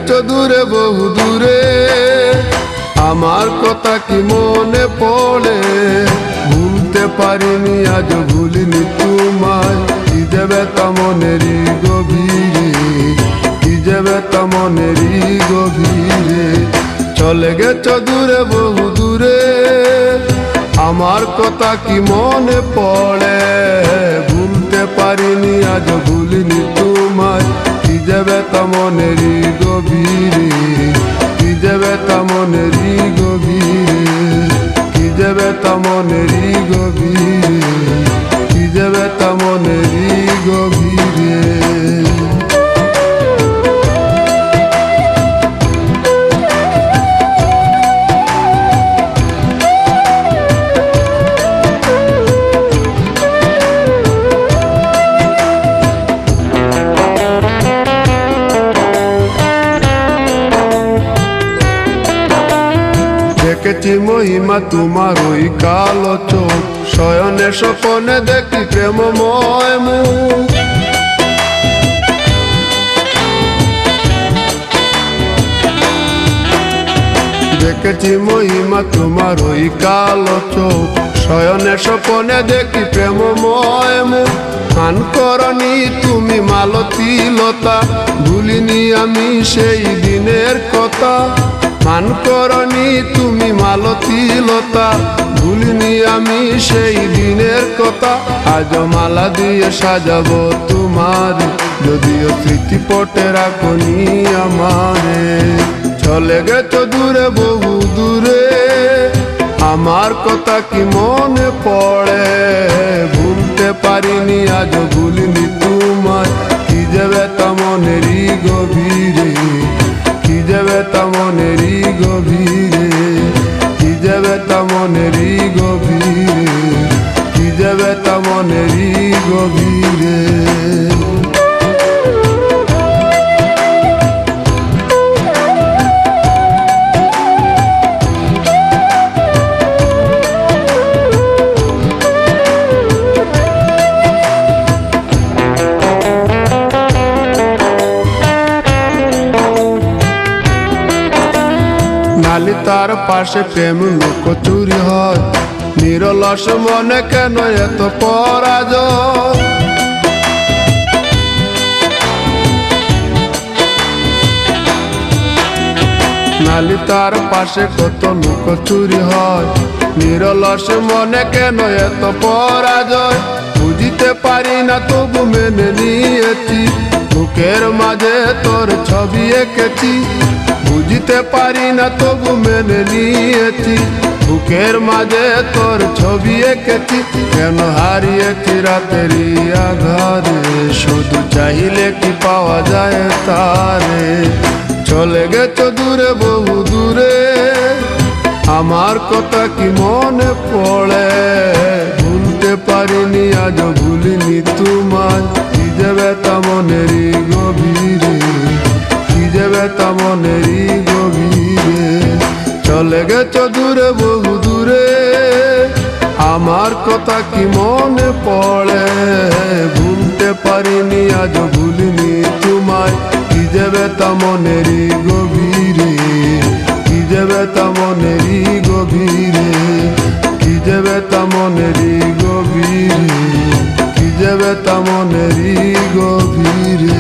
গেছো দূরে বহু দূরে, আমার কথা কি মনে পড়ে? ভুলতে পারিনি আজ ভুলিনি তোমায়, কি যে ব্যথা মনেরই গভীরে, কি যে ব্যথা মনেরই গভীরে। চলে গেছো দূরে বহু দূরে, আমার কথা কি মনে পড়ে? ভুলতে পারিনি আজ ভুলিনি তোমায়, কি যে ব্যথা মনেরই গভীরে, কি যে ব্যথা মনেরই গভীরে, কি যে ব্যথা মনেরই গভীরে, কি যে ব্যথা মনেরই গভীরে। দেখেছি মহিমা তোমার ওই কালো চোখ, শয়নে স্বপনে দেখি প্রেমময় মুখ। দেখেছি মহিমা তোমার ওই কালো চোখ, শয়নে স্বপনে দেখি প্রেমময় মুখ। গান করনি তুমি মালতী লতা, ভুলিনি আমি সেই দিনের কথা। মান করনি তুমি মালতী লতা, ভুলিনি আমি সেই দিনের কথা। আজ মালা দিয়ে সাজাবো তোমার, যদিও স্মৃতিপটে রাখনি আমারে। চলে গেছো দূরে বহু দূরে, আমার কথা কি মনে পড়ে? ভুলতে পারিনি আজ ভুলিনি তোমায়, কি যে ব্যথা মনেরই গভীরে, কি যে ব্যথা মনেরই গভীরে, কি যে ব্যথা মনেরই গভীরে, কি যে ব্যথা মনেরই গভীরে। নালি তার পাশে প্রেম লুকোচুরি হয়, নিরলস মনে কেন এত পরাজয়? নালি তার পাশে কত লুকোচুরি হয়, নিরলস মনে কেন এত পরাজয়? বুঝিতে পারি না তবু মেনে নিয়েছি, বুকের মাঝে তোর ছবি এঁকেছি। বুঝতে পারি না তবু মেনে নিয়েছি, বুকের মাঝে তোর ছবি এঁকেছি। কেন হারিয়েছি রাতেরই আধারে, শুধু চাইলে কি পাওয়া যায় তারে? চলে গেছো দূরে বহু দূরে, আমার কথা কি মনে পড়ে? ভুলতে পারিনি আজ ভুলিনি তোমায়, কি যে ব্যথা মনেরই গভীরে, কি যে ব্যথা মনেরই গভীরে। চলে গেছো দূরে বহু দূরে, আমার কথা কি মনে পড়ে? ভুলতে পারিনি আজ ভুলিনি তোমায়, কি যে ব্যথা মনেরই গভীরে, কি যে ব্যথা মনেরই গভীরে, কি যে ব্যথা মনেরই গভীরে, কি যে ব্যথা মনেরই গভীরে।